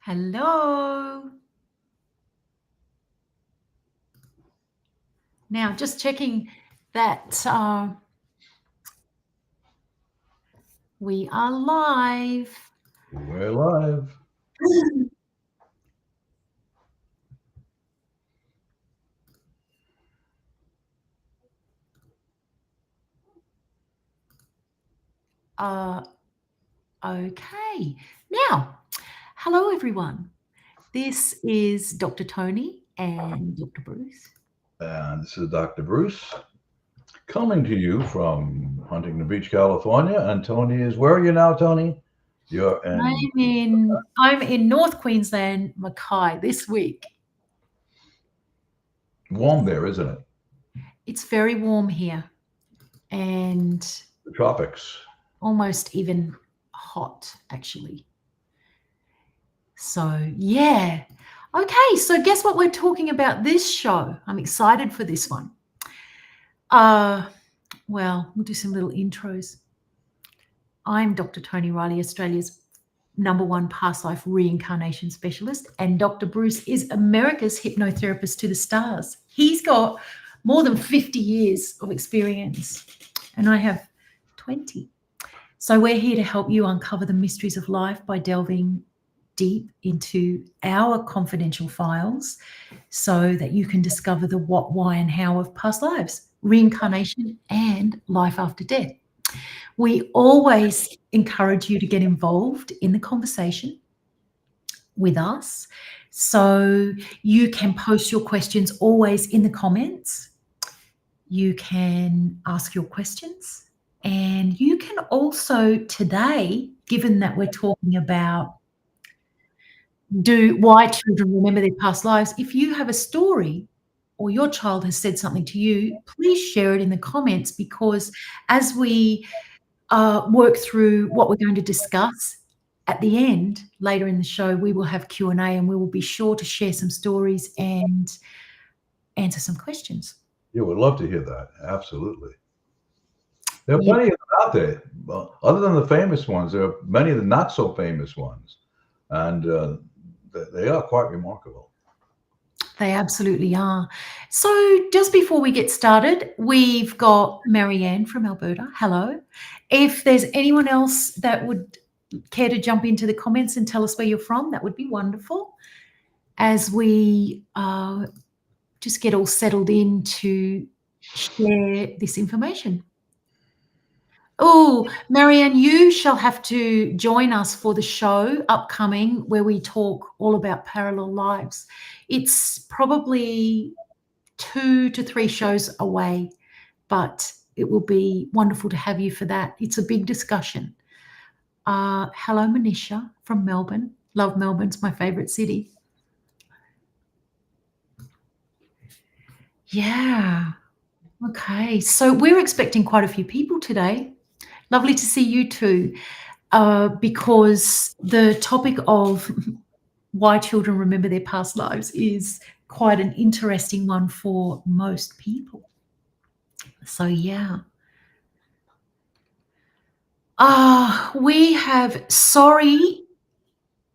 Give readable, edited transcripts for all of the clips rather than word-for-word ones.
Hello. Now, just checking that we are live. We're live. Okay. Now, hello, everyone. This is Dr. Tony and Dr. Bruce. And this is Dr. Bruce coming to you from Huntington Beach, California. And Tony is, where are you now, Tony? You're in I'm in North Queensland, Mackay, this week. warm there, isn't it? It's very warm here and The tropics. almost even hot, actually. So, yeah. Okay, so guess what we're talking about this show? I'm excited for this one. Well, we'll do some little intros. I'm Dr. Tony Riley, Australia's #1 past life reincarnation specialist, and Dr. Bruce is America's hypnotherapist to the stars. He's got more than 50 years of experience, and I have 20. So we're here to help you uncover the mysteries of life by delving deep into our confidential files so that you can discover the what, why, and how of past lives, reincarnation, and life after death. We always encourage you to get involved in the conversation with us. So you can post your questions always in the comments. You can ask your questions. And you can also today, given that we're talking about why children remember their past lives, if you have a story or your child has said something to you, please share it in the comments, because as we work through what we're going to discuss at the end later in the show, we will have Q&A, and we will be sure to share some stories and answer some questions. Yeah, we'd love to hear that. Absolutely. There are plenty of them out there. Well, other than the famous ones, there are many of the not so famous ones. And they are quite remarkable. They absolutely are. So just before we get started, we've got Marianne from Alberta. Hello. If there's anyone else that would care to jump into the comments and tell us where you're from, that would be wonderful, as we just get all settled in to share this information. Oh, Marianne, you shall have to join us for the show upcoming where we talk all about parallel lives. It's probably 2 to 3 shows away, but it will be wonderful to have you for that. It's a big discussion. Hello, Manisha from Melbourne. Love Melbourne. It's my favourite city. Yeah. Okay. So we're expecting quite a few people today. Lovely to see you too, because the topic of why children remember their past lives is quite an interesting one for most people. So, yeah. We have, sorry,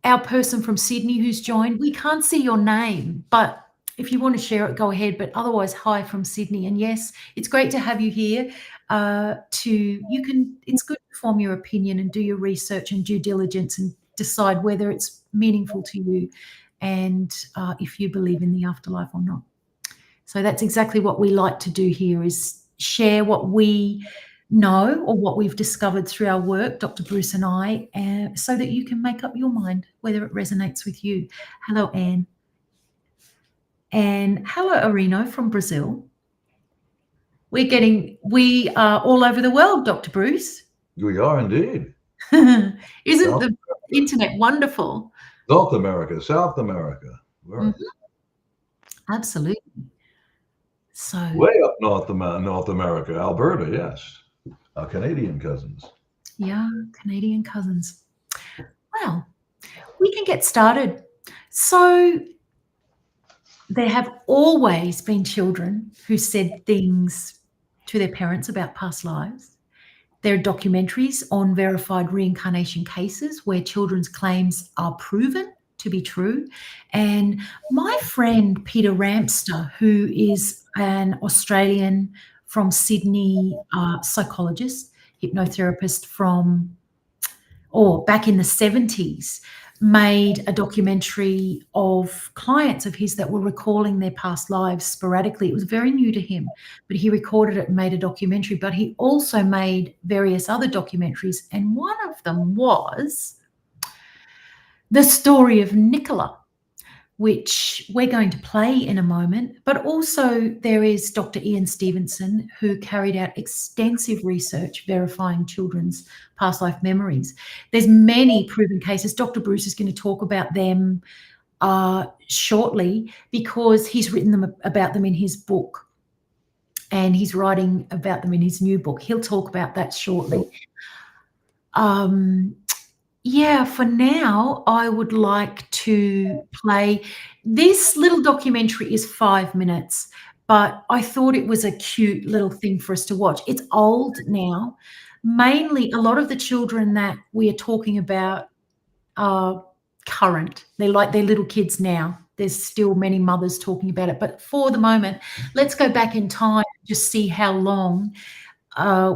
our person from Sydney who's joined. We can't see your name, but if you want to share it, go ahead. But otherwise, hi from Sydney. And yes, it's great to have you here. It's good to form your opinion and do your research and due diligence and decide whether it's meaningful to you and if you believe in the afterlife or not. So that's exactly what we like to do here, is share what we know or what we've discovered through our work, Dr. Bruce and I, so that you can make up your mind whether it resonates with you. Hello, Anne. And hello, Arino from Brazil. We are all over the world, Dr. Bruce. We are indeed. Isn't the internet wonderful? North America, South America. Absolutely. So way up North America, Alberta, yes. Our Canadian cousins. Yeah, Canadian cousins. Well, we can get started. So there have always been children who said things to their parents about past lives. There are documentaries on verified reincarnation cases where children's claims are proven to be true. And my friend Peter Ramster, who is an Australian from Sydney psychologist, hypnotherapist from, back in the 70s, made a documentary of clients of his that were recalling their past lives sporadically. It was very new to him, but he recorded it and made a documentary. But he also made various other documentaries, and one of them was the story of Nicola, which we're going to play in a moment. But also there is Dr. Ian Stevenson, who carried out extensive research verifying children's past life memories. There's many proven cases. Dr. Bruce is going to talk about them shortly, because he's written about them in his book, and he's writing about them in his new book. He'll talk about that shortly. Yeah, for now, I would like to play. This little documentary is 5 minutes, but I thought it was a cute little thing for us to watch. It's old now. Mainly, a lot of the children that we are talking about are current. They're little kids now. There's still many mothers talking about it. But for the moment, let's go back in time and just see how long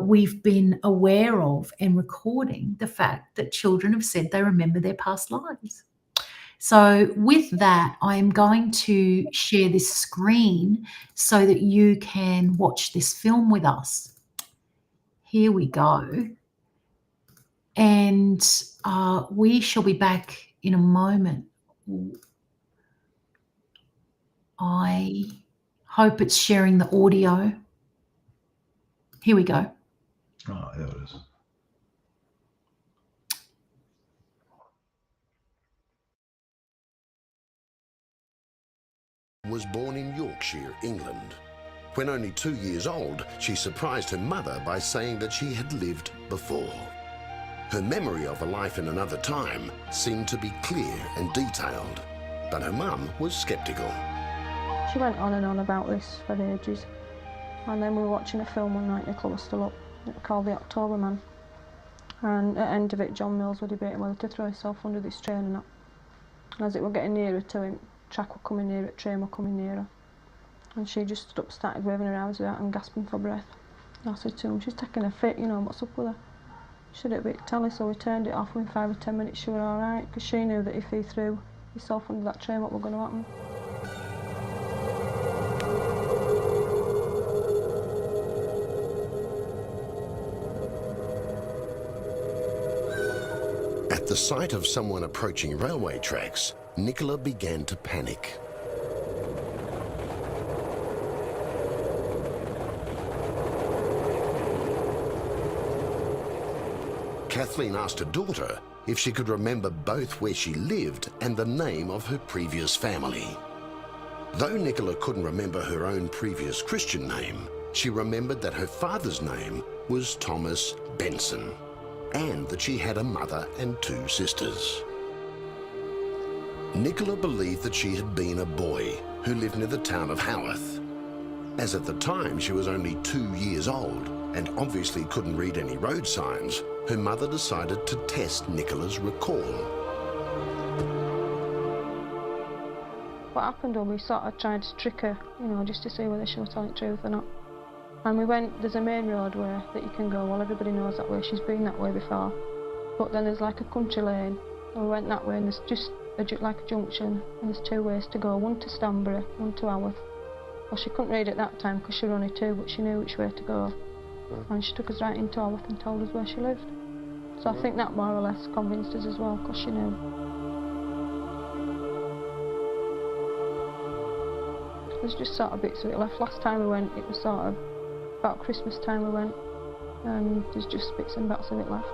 we've been aware of and recording the fact that children have said they remember their past lives. So with that, I'm going to share this screen so that you can watch this film with us. Here we go. And we shall be back in a moment. I hope it's sharing the audio. Here we go. Oh, there it is. Was born in Yorkshire, England. When only 2 years old, she surprised her mother by saying that she had lived before. Her memory of a life in another time seemed to be clear and detailed, but her mum was sceptical. She went on and on about this for ages. And then we were watching a film one night, Nicola was still up, called The October Man. And at the end of it, John Mills were debating whether to throw himself under this train or not. And as it were getting nearer to him, track were coming nearer, train were coming nearer. And she just stood up, started waving her arms about and gasping for breath. And I said to him, she's taking a fit, you know, what's up with her? She said, it'd be telly, so we turned it off, and in 5 or 10 minutes she were alright, because she knew that if he threw himself under that train, what was going to happen. At the sight of someone approaching railway tracks, Nicola began to panic. Kathleen asked her daughter if she could remember both where she lived and the name of her previous family. Though Nicola couldn't remember her own previous Christian name, she remembered that her father's name was Thomas Benson, and that she had a mother and 2 sisters. Nicola believed that she had been a boy who lived near the town of Haworth. As at the time she was only 2 years old and obviously couldn't read any road signs, her mother decided to test Nicola's recall. What happened was we sort of tried to trick her, you know, just to see whether she was telling the truth or not. And we went, there's a main road where that you can go, well everybody knows that way, she's been that way before. But then there's like a country lane, and we went that way, and there's just like a junction, and there's 2 ways to go, one to Stanbury, one to Haworth. Well, she couldn't read at that time because she was only 2, but she knew which way to go. And she took us right into Haworth and told us where she lived. So I think that more or less convinced us as well, because she knew. There's just sort of bits of it left. Last time we went, it was sort of about Christmas time we went, and there's just bits and bats of it left.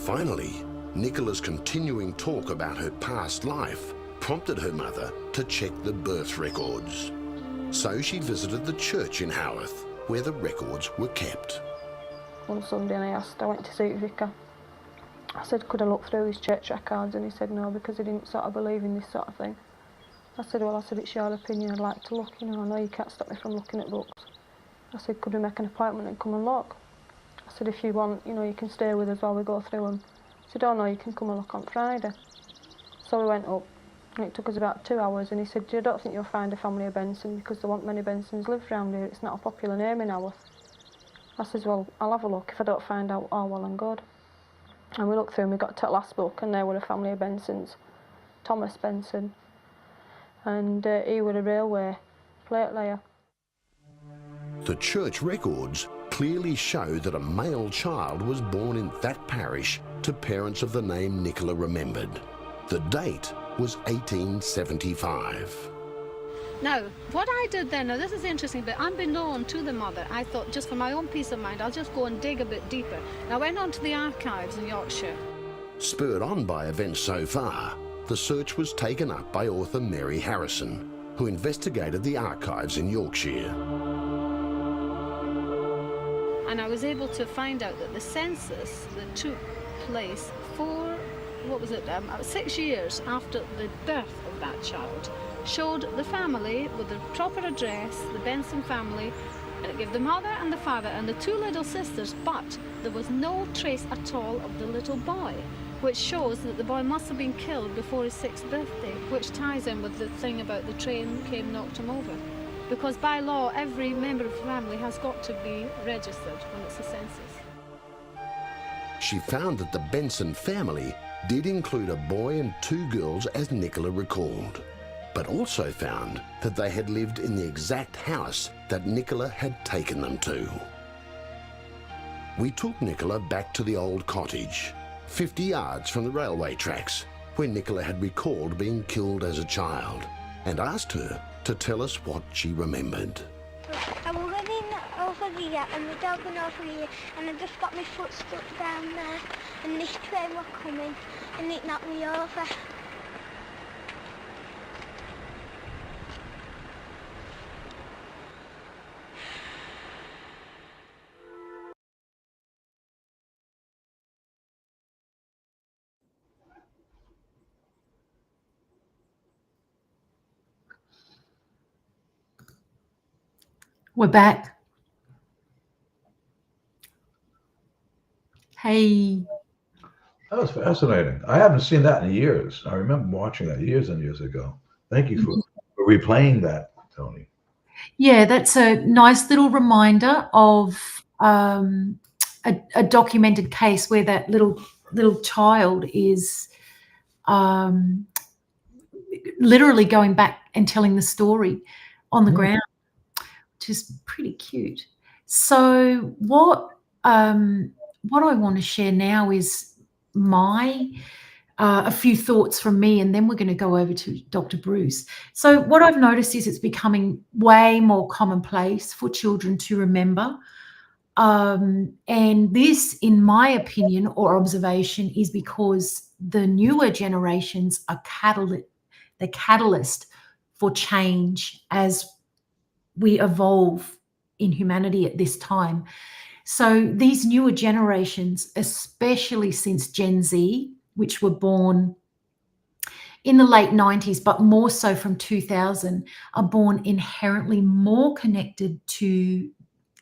Finally, Nicola's continuing talk about her past life prompted her mother to check the birth records. So she visited the church in Haworth, where the records were kept. One Sunday I went to see the vicar. I said, could I look through his church records? And he said no, because he didn't sort of believe in this sort of thing. I said, well, it's your opinion, I'd like to look, you know, I know you can't stop me from looking at books. I said, could we make an appointment and come and look? I said, if you want, you know, you can stay with us while we go through them. He said, oh no, you can come and look on Friday. So we went up, and it took us about 2 hours, and he said, I don't think you'll find a family of Benson, because there weren't many Bensons lived around here. It's not a popular name in Haworth. I says, well, I'll have a look. If I don't find out, all well and good. And we looked through and we got to the last book, and there were a family of Bensons. Thomas Benson, and he was a railway plate layer. The church records clearly show that a male child was born in that parish to parents of the name Nicola remembered. The date was 1875. Now, what I did then, now this is interesting, but unbeknown to the mother, I thought just for my own peace of mind, I'll just go and dig a bit deeper. And I went on to the archives in Yorkshire. Spurred on by events so far, the search was taken up by author Mary Harrison, who investigated the archives in Yorkshire. And I was able to find out that the census that took place 6 years after the birth of that child showed the family with the proper address, the Benson family, and it gave the mother and the father and the 2 little sisters, but there was no trace at all of the little boy, which shows that the boy must have been killed before his 6th birthday, which ties in with the thing about the train came, knocked him over. Because by law, every member of the family has got to be registered when it's a census. She found that the Benson family did include a boy and 2 girls, as Nicola recalled, but also found that they had lived in the exact house that Nicola had taken them to. We took Nicola back to the old cottage, 50 yards from the railway tracks, where Nicola had recalled being killed as a child, and asked her to tell us what she remembered. I was running over here and the dog went over here and I just got my foot stuck down there and this train was coming and it knocked me over. We're back. Hey. That was fascinating. I haven't seen that in years. I remember watching that years and years ago. Thank you for replaying that, Tony. Yeah, that's a nice little reminder of a documented case where that little child is literally going back and telling the story on the ground, which is pretty cute. So what I want to share now is my a few thoughts from me, and then we're going to go over to Dr. Bruce. So what I've noticed is it's becoming way more commonplace for children to remember. And this, in my opinion or observation, is because the newer generations are the catalyst for change as we evolve in humanity at this time. So these newer generations, especially since Gen Z, which were born in the late 90s, but more so from 2000, are born inherently more connected to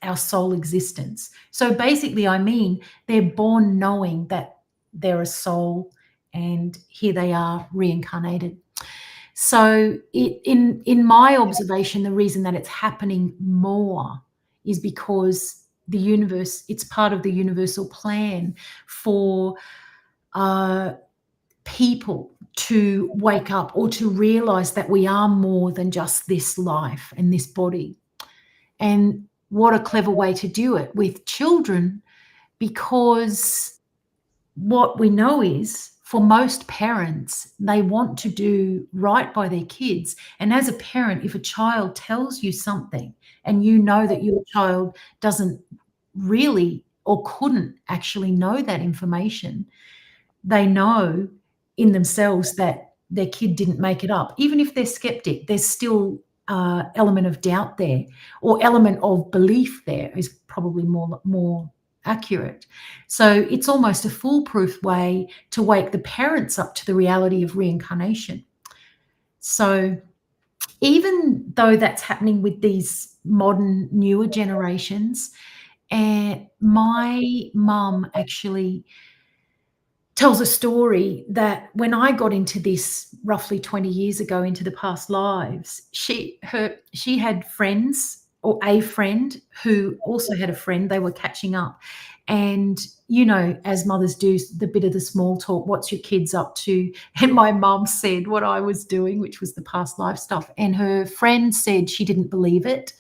our soul existence. So basically, I mean, they're born knowing that they're a soul and here they are reincarnated. So in my observation, the reason that it's happening more is because the universe, it's part of the universal plan for people to wake up or to realize that we are more than just this life and this body. And what a clever way to do it with children, because what we know is for most parents, they want to do right by their kids. And as a parent, if a child tells you something and you know that your child doesn't really or couldn't actually know that information, they know in themselves that their kid didn't make it up. Even if they're skeptic, there's still element of doubt there, or element of belief there is probably more accurate. So it's almost a foolproof way to wake the parents up to the reality of reincarnation. So even though that's happening with these modern, newer generations, and my mum actually tells a story that when I got into this roughly 20 years ago, into the past lives, she had friends, or a friend who also had a friend. They were catching up, and as mothers do, the bit of the small talk, what's your kids up to? And my mum said what I was doing, which was the past life stuff, and her friend said she didn't believe it,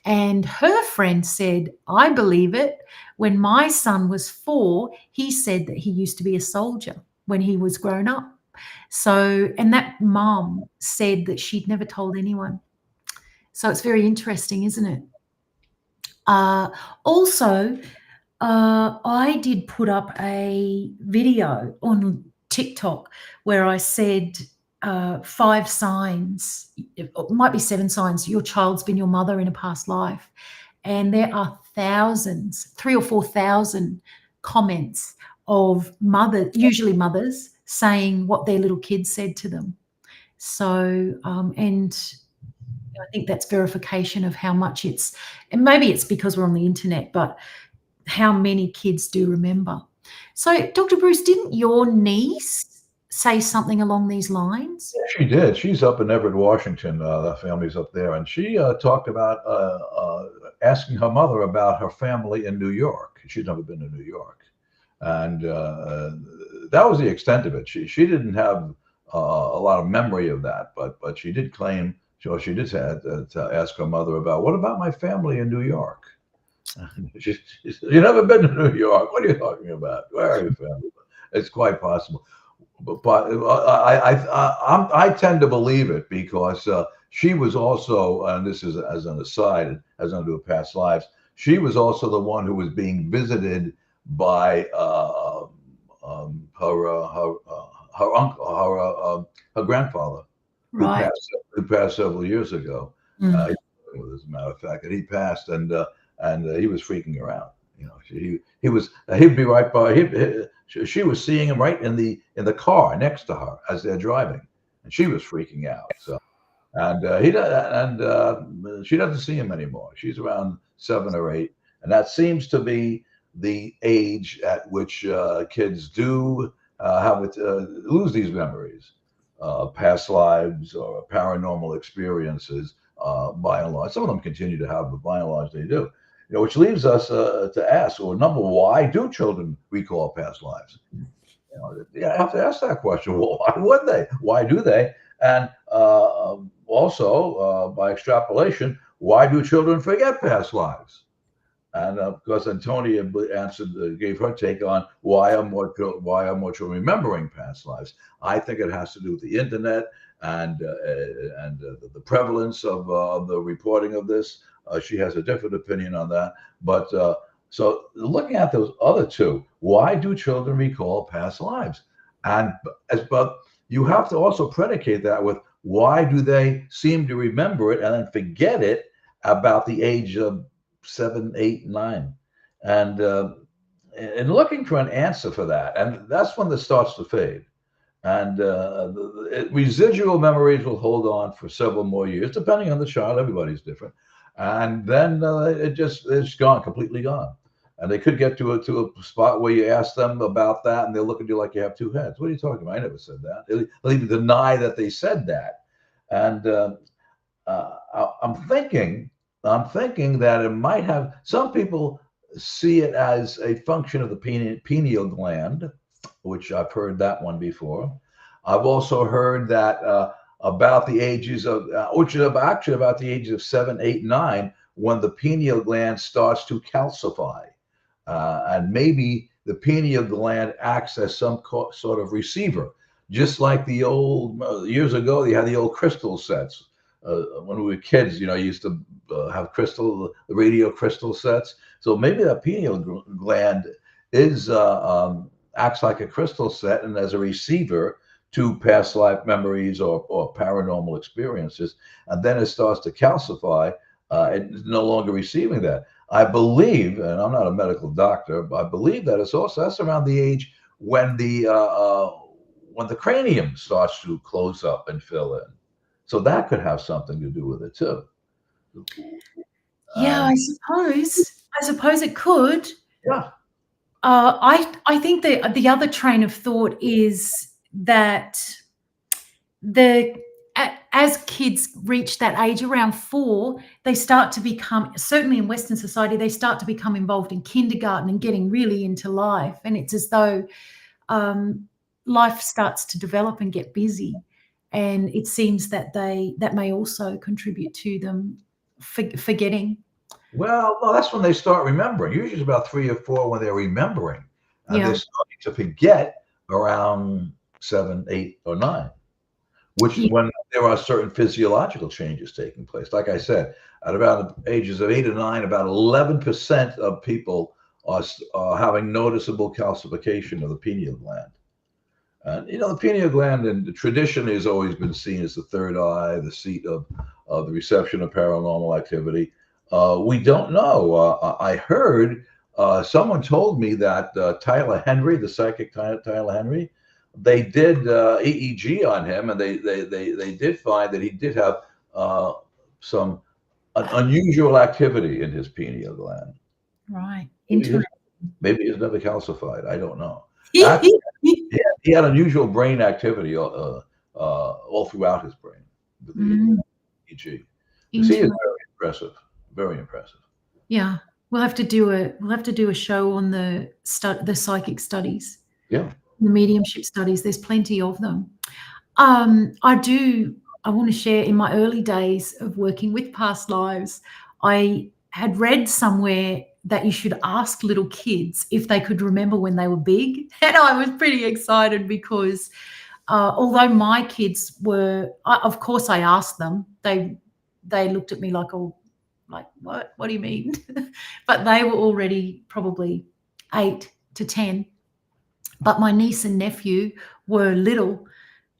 and her friend said, I believe it. When my son was 4, he said that he used to be a soldier when he was grown up. So, and that mum said that she'd never told anyone. So it's very interesting, isn't it? Also, I did put up a video on TikTok where I said 5 signs, it might be 7 signs, your child's been your mother in a past life. And there are thousands, 3,000 or 4,000 comments of usually mothers, saying what their little kids said to them. So, and I think that's verification of how much and maybe it's because we're on the internet, but how many kids do remember. So, Dr. Bruce, didn't your niece say something along these lines? Yeah, she did. She's up in Everett, Washington. The family's up there, and she talked about asking her mother about her family in New York. She'd never been to New York, and that was the extent of it. She didn't have a lot of memory of that, but she did claim. She did say to ask her mother about, what about my family in New York? She said, "You never been to New York? What are you talking about? Where are your family?" It's quite possible. But I tend to believe it, because she was also, and this is as an aside, as under a past lives, she was also the one who was being visited by her uncle, her grandfather, Right. who passed several years ago. Mm. As a matter of fact, and he passed, and he was freaking her out. He'd be right by. She was seeing him right in the car next to her as they're driving, and she was freaking out. So, and she doesn't see him anymore. She's around 7 or 8, and that seems to be the age at which kids do lose these memories, past lives or paranormal experiences. By and large, some of them continue to have, but by and large, they do. Which leaves us to ask, well, number, why do children recall past lives? You have to ask that question. Well, why would they? Why do they? And also, by extrapolation, why do children forget past lives? And of course, Antonia gave her take on why are more children remembering past lives. I think it has to do with the internet and the prevalence of the reporting of this. She has a different opinion on that. But so looking at those other two, why do children recall past lives? But you have to also predicate that with, why do they seem to remember it and then forget it about the age of 7, 8, 9? And looking for an answer for that, and that's when this starts to fade. And residual memories will hold on for several more years, depending on the child. Everybody's different. And then it's gone, completely gone. And they could get to a spot where you ask them about that, and they'll look at you like you have 2 heads. What are you talking about? I never said that. They'll even deny that they said that. And I'm thinking that it might have. Some people see it as a function of the pineal gland, which I've heard that one before. I've also heard that about the ages of, which is actually about the ages of 7, 8, 9, when the pineal gland starts to calcify. And maybe the pineal gland acts as some sort of receiver, just like the old, years ago, they had the old crystal sets. When we were kids, used to have the radio crystal sets. So maybe that pineal gland acts like a crystal set and as a receiver to past life memories or paranormal experiences. And then it starts to calcify. It's no longer receiving that. I believe, and I'm not a medical doctor, but I believe that that's around the age when the cranium starts to close up and fill in. So that could have something to do with it too. Yeah, And I suppose it could. yeah, I think the other train of thought is that the as kids reach that age around 4, they start to become, certainly in Western society, they start to become involved in kindergarten and getting really into life, and it's as though life starts to develop and get busy, and it seems that that may also contribute to them forgetting. well, no, that's when they start remembering. Usually it's about 3 or 4 when they're remembering, and Yeah, they're starting to forget around 7, 8, or 9. Which yeah, when there are certain physiological changes taking place. Like I said, at about the ages of 8 or 9, about 11% of people are having noticeable calcification of the pineal gland. And the pineal gland in the tradition has always been seen as the third eye, the seat of the reception of paranormal activity. We don't know. I heard someone told me that Tyler Henry, the psychic Tyler Henry, they did EEG on him, and they did find that he did have some unusual activity in his pineal gland. right. Maybe his, Interesting. maybe it's never calcified. I don't know. Actually, he had unusual brain activity all throughout his brain with the Mm, EEG. You see, it's interesting. very impressive. Very impressive. Yeah, we'll have to do a show on the psychic studies, Yeah. the mediumship studies. There's plenty of them. I want to share, in my early days of working with past lives, I had read somewhere that you should ask little kids if they could remember when they were big. And I was pretty excited because although my kids were, of course I asked them, they looked at me like, oh, like, what do you mean? But they were already probably 8 to 10. But my niece and nephew were little,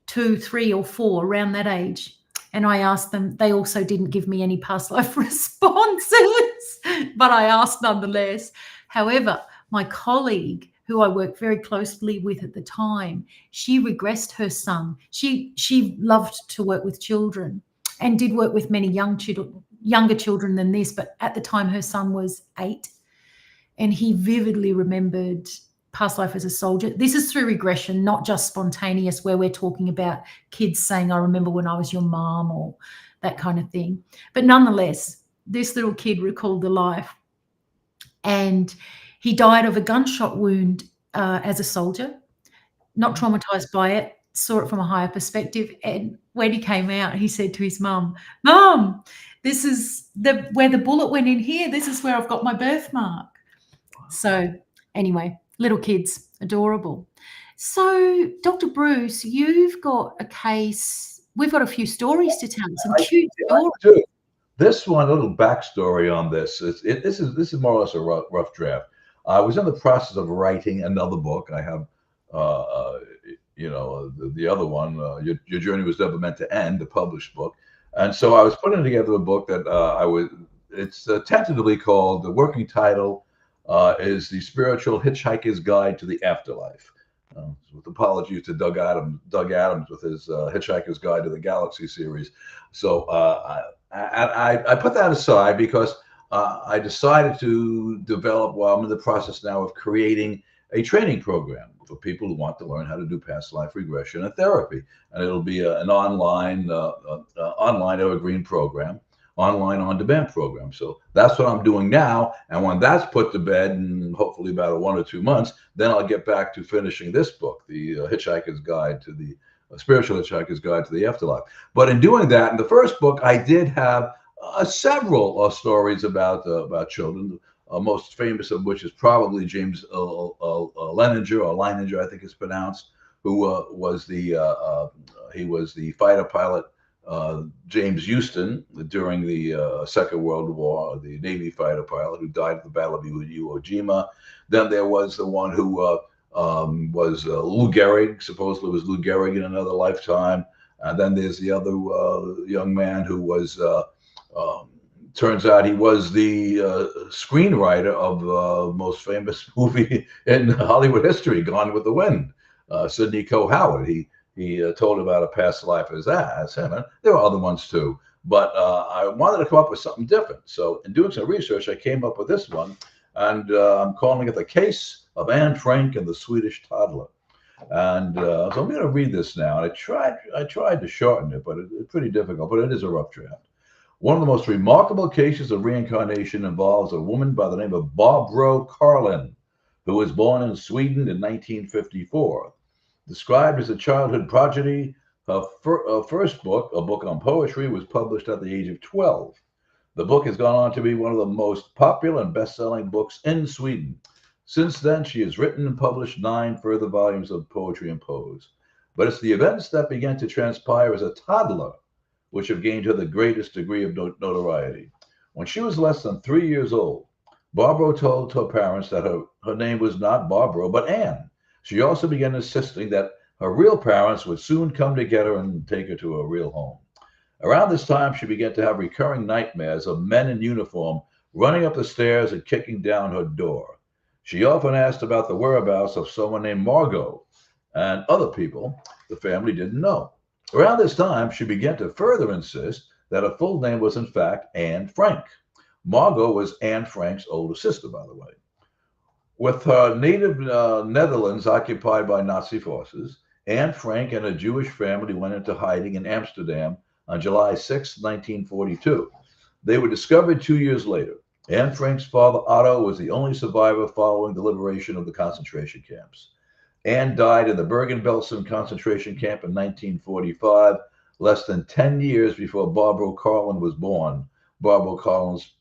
2, 3, or 4, around that age. And I asked them, they also didn't give me any past life responses, but I asked nonetheless. However, my colleague, who I worked very closely with at the time, she regressed her son. She loved to work with children and did work with many younger children than this, but at the time her son was 8, and he vividly remembered past life as a soldier. This is through regression, not just spontaneous, where we're talking about kids saying, I remember when I was your mom, or that kind of thing. But nonetheless, this little kid recalled the life, and he died of a gunshot wound as a soldier, not traumatized by it, saw it from a higher perspective. And when he came out, he said to his mum, Mum, this is where the bullet went in here. This is where I've got my birthmark. So anyway, little kids, adorable. So, Dr. Bruce, you've got a case. We've got a few stories to tell, some cute stories. Do. This one, a little backstory on this. This is more or less a rough draft. I was in the process of writing another book. I have, the other one, Your Journey Was Never Meant to End, the published book. And so I was putting together a book that it's tentatively called, the working title is The Spiritual Hitchhiker's Guide to the Afterlife. With apologies to Doug Adams with his Hitchhiker's Guide to the Galaxy series. So I put that aside because I decided to develop, I'm in the process now of creating a training program for people who want to learn how to do past life regression and therapy. And it'll be an online evergreen program, online on-demand program. So that's what I'm doing now. And when that's put to bed, in hopefully about 1 or 2 months, then I'll get back to finishing this book, the Hitchhiker's Guide to the Spiritual Hitchhiker's Guide to the Afterlife. But in doing that, in the first book, I did have several stories about children. Most famous of which is probably James Leininger, or Leininger, I think it's pronounced, who was the fighter pilot James Houston during the Second World War, the Navy fighter pilot who died at the Battle of Iwo Jima. Then there was the one who was Lou Gehrig, supposedly was Lou Gehrig in another lifetime. And then there's the other young man who was, turns out he was the screenwriter of the most famous movie in Hollywood history, Gone with the Wind, Sidney Howard. he told about a past life as him. And there were other ones too. But I wanted to come up with something different. So in doing some research, I came up with this one. And I'm calling it The Case of Anne Frank and the Swedish Toddler. And so I'm going to read this now. And I tried to shorten it, but it's pretty difficult. But it is a rough draft. One of the most remarkable cases of reincarnation involves a woman by the name of Barbro Karlin, who was born in Sweden in 1954. Described as a childhood prodigy, her first book, a book on poetry, was published at the age of 12. The book has gone on to be one of the most popular and best-selling books in Sweden. Since then, she has written and published 9 further volumes of poetry and prose. But it's the events that began to transpire as a toddler which have gained her the greatest degree of notoriety. When she was less than 3 years old, Barbro told her parents that her name was not Barbro, but Anne. She also began insisting that her real parents would soon come to get her and take her to a real home. Around this time, she began to have recurring nightmares of men in uniform running up the stairs and kicking down her door. She often asked about the whereabouts of someone named Margot and other people the family didn't know. Around this time, she began to further insist that her full name was in fact Anne Frank. Margot was Anne Frank's older sister, by the way. With her native Netherlands occupied by Nazi forces, Anne Frank and a Jewish family went into hiding in Amsterdam on July 6, 1942. They were discovered 2 years later. Anne Frank's father, Otto, was the only survivor following the liberation of the concentration camps. Anne died in the Bergen-Belsen concentration camp in 1945, less than 10 years before Barbro Karlin was born. Barbro's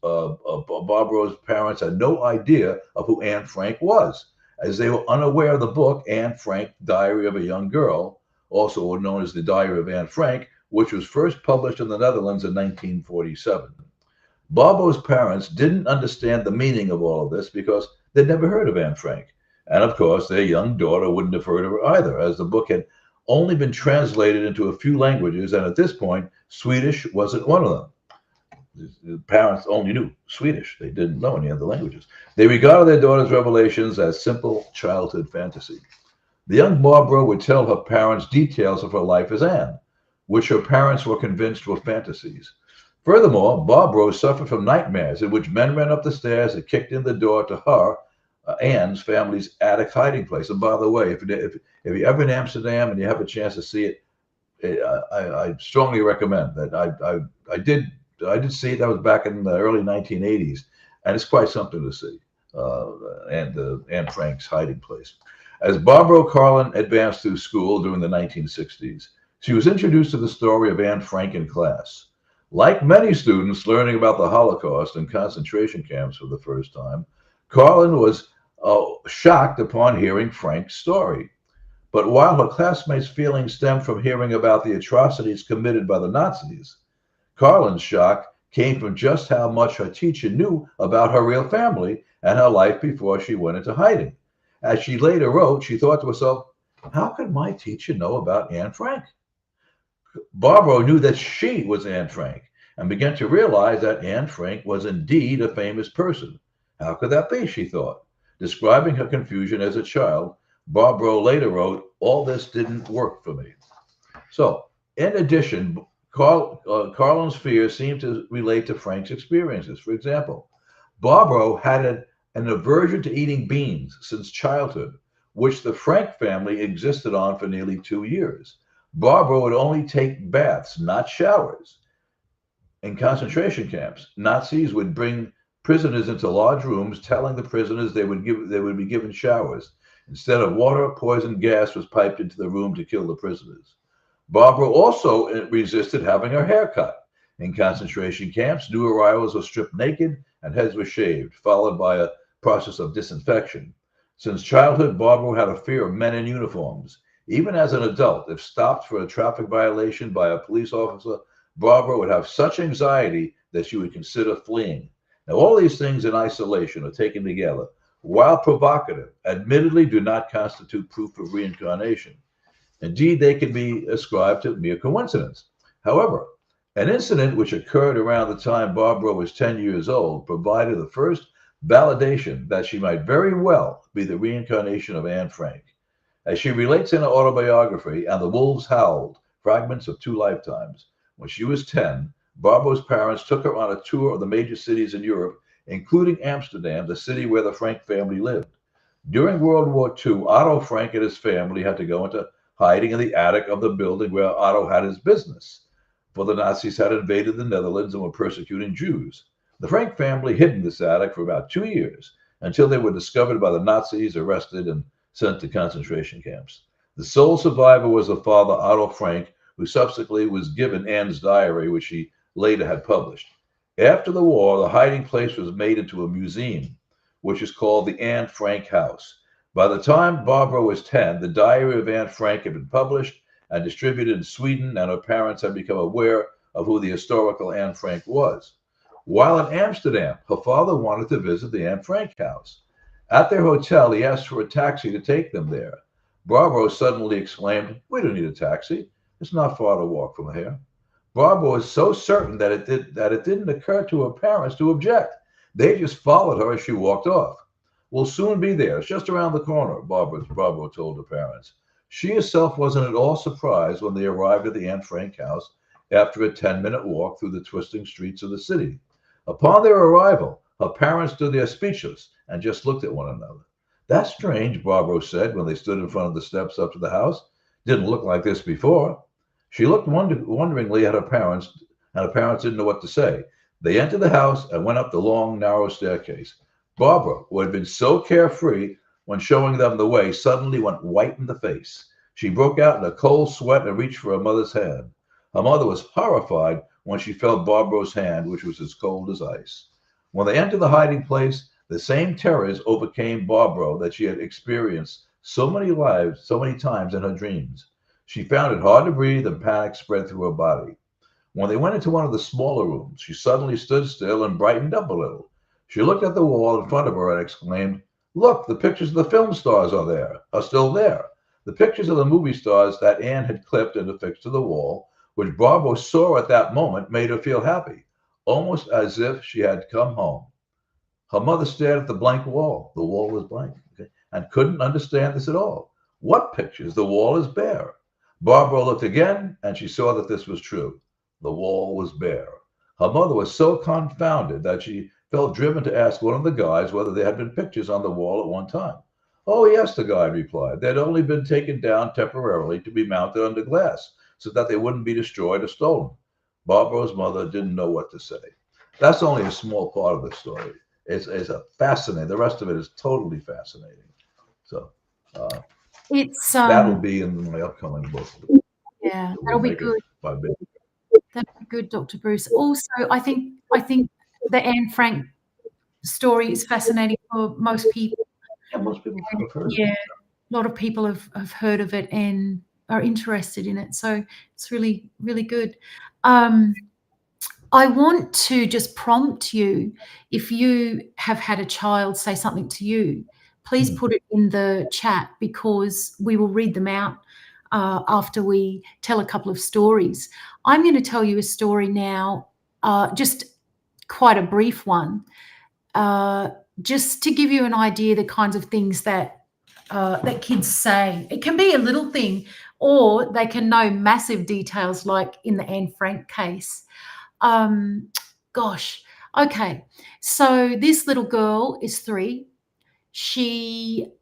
parents had no idea of who Anne Frank was, as they were unaware of the book Anne Frank, Diary of a Young Girl, also known as the Diary of Anne Frank, which was first published in the Netherlands in 1947. Barbro's parents didn't understand the meaning of all of this because they'd never heard of Anne Frank. And of course, their young daughter wouldn't have heard of her either, as the book had only been translated into a few languages, and at this point, Swedish wasn't one of them. The parents only knew Swedish. They didn't know any other languages. They regarded their daughter's revelations as simple childhood fantasy. The young Barbro would tell her parents details of her life as Anne, which her parents were convinced were fantasies. Furthermore, Barbro suffered from nightmares in which men ran up the stairs and kicked in the door to her, Anne's family's attic hiding place. And by the way, if you're ever in Amsterdam and you have a chance to see it, I strongly recommend that. I did see it. That was back in the early 1980s, and it's quite something to see. Anne Frank's hiding place. As Barbro Karlin advanced through school during the 1960s, she was introduced to the story of Anne Frank in class. Like many students learning about the Holocaust and concentration camps for the first time, Karlin was shocked upon hearing Frank's story. But while her classmates' feelings stemmed from hearing about the atrocities committed by the Nazis, Karlin's shock came from just how much her teacher knew about her real family and her life before she went into hiding. As she later wrote, she thought to herself, how could my teacher know about Anne Frank? Barbro knew that she was Anne Frank and began to realize that Anne Frank was indeed a famous person. How could that be, she thought. Describing her confusion as a child, Barbro later wrote, all this didn't work for me. So, in addition, Karlin's fears seemed to relate to Frank's experiences. For example, Barbro had an aversion to eating beans since childhood, which the Frank family existed on for nearly 2 years. Barbro would only take baths, not showers. In concentration camps, Nazis would bring prisoners into large rooms, telling the prisoners they would be given showers. Instead of water, poison gas was piped into the room to kill the prisoners. Barbro also resisted having her hair cut. In concentration camps, new arrivals were stripped naked and heads were shaved, followed by a process of disinfection. Since childhood, Barbro had a fear of men in uniforms. Even as an adult, if stopped for a traffic violation by a police officer, Barbro would have such anxiety that she would consider fleeing. Now, all these things in isolation or taken together, while provocative, admittedly do not constitute proof of reincarnation. Indeed, they can be ascribed to mere coincidence. However, an incident which occurred around the time Barbro was 10 years old provided the first validation that she might very well be the reincarnation of Anne Frank. As she relates in her autobiography, And the Wolves Howled, Fragments of Two Lifetimes, when she was 10, Barbara's parents took her on a tour of the major cities in Europe, including Amsterdam, the city where the Frank family lived. During World War II, Otto Frank and his family had to go into hiding in the attic of the building where Otto had his business, for the Nazis had invaded the Netherlands and were persecuting Jews. The Frank family hid in this attic for about 2 years until they were discovered by the Nazis, arrested, and sent to concentration camps. The sole survivor was the father, Otto Frank, who subsequently was given Anne's diary, which he later had published. After the war, the hiding place was made into a museum, which is called the Anne Frank House. By the time Barbara was 10, the diary of Anne Frank had been published and distributed in Sweden, and her parents had become aware of who the historical Anne Frank was. While in Amsterdam, her father wanted to visit the Anne Frank house. At their hotel, he asked for a taxi to take them there. Barbara suddenly exclaimed, "We don't need a taxi. It's not far to walk from here." Barbara was so certain that it didn't occur to her parents to object. They just followed her as she walked off. "We'll soon be there. It's just around the corner," Barbara told her parents. She herself wasn't at all surprised when they arrived at the Anne Frank house after a 10-minute walk through the twisting streets of the city. Upon their arrival, her parents stood there speechless and just looked at one another. "That's strange," Barbara said when they stood in front of the steps up to the house. "Didn't look like this before." She looked wonderingly at her parents, and her parents didn't know what to say. They entered the house and went up the long, narrow staircase. Barbara, who had been so carefree when showing them the way, suddenly went white in the face. She broke out in a cold sweat and reached for her mother's hand. Her mother was horrified when she felt Barbara's hand, which was as cold as ice. When they entered the hiding place, the same terrors overcame Barbara that she had experienced so many times in her dreams. She found it hard to breathe, and panic spread through her body. When they went into one of the smaller rooms, she suddenly stood still and brightened up a little. She looked at the wall in front of her and exclaimed, "Look, the pictures of the film stars are still there." The pictures of the movie stars that Anne had clipped and affixed to the wall, which Barbara saw at that moment, made her feel happy, almost as if she had come home. Her mother stared at the blank wall. The wall was blank, okay, and couldn't understand this at all. "What pictures? The wall is bare." Barbara looked again, and she saw that this was true. The wall was bare. Her mother was so confounded that she felt driven to ask one of the guides whether there had been pictures on the wall at one time. "Oh, yes," the guide replied. "They'd only been taken down temporarily to be mounted under glass so that they wouldn't be destroyed or stolen." Barbara's mother didn't know what to say. That's only a small part of the story. It's a fascinating. The rest of it is totally fascinating. So It's that'll be in my upcoming book. yeah, that'll be good. That'll be good, Dr. Bruce. Also, I think the Anne Frank story is fascinating for most people. Yeah, most people have heard of it. Yeah, a lot of people have heard of it and are interested in it. So it's really, really good. I want to just prompt you, if you have had a child say something to you, please put it in the chat, because we will read them out after we tell a couple of stories. I'm going to tell you a story now, just quite a brief one, just to give you an idea the kinds of things that kids say. It can be a little thing, or they can know massive details, like in the Anne Frank case. Gosh, okay. So this little girl is 3. She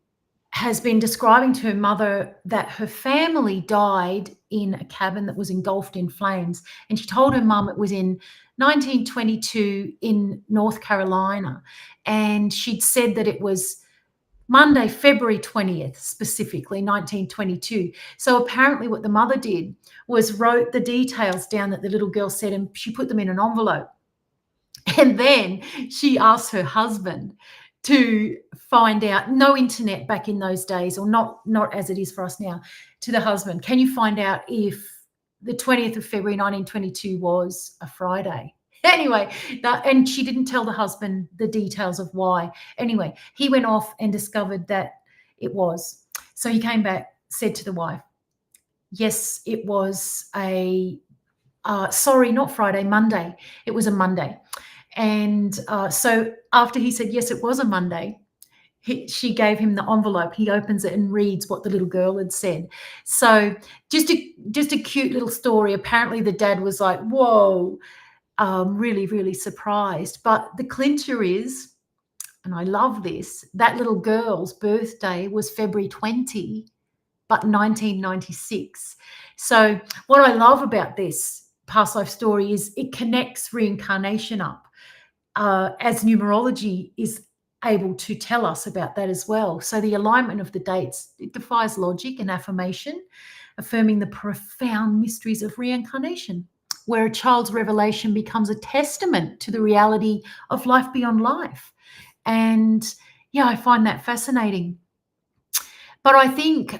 has been describing to her mother that her family died in a cabin that was engulfed in flames. And she told her mum it was in 1922 in North Carolina. And she'd said that it was Monday, February 20th, specifically 1922. So apparently what the mother did was wrote the details down that the little girl said, and she put them in an envelope. And then she asked her husband to find out, no internet back in those days, or not as it is for us now, to the husband, can you find out if the 20th of February 1922 was a Friday? Anyway, and she didn't tell the husband the details of why. Anyway, he went off and discovered that it was. So he came back, said to the wife, yes, it was sorry, not Friday, Monday. It was a Monday. And so after he said, yes, it was a Monday, she gave him the envelope. He opens it and reads what the little girl had said. So just a cute little story. Apparently the dad was like, whoa, really, really surprised. But the clincher is, and I love this, that little girl's birthday was February 20, but 1996. So what I love about this past life story is it connects reincarnation up, as numerology is able to tell us about that as well. So the alignment of the dates, it defies logic and affirmation, affirming the profound mysteries of reincarnation, where a child's revelation becomes a testament to the reality of life beyond life. And yeah, I find that fascinating. But I think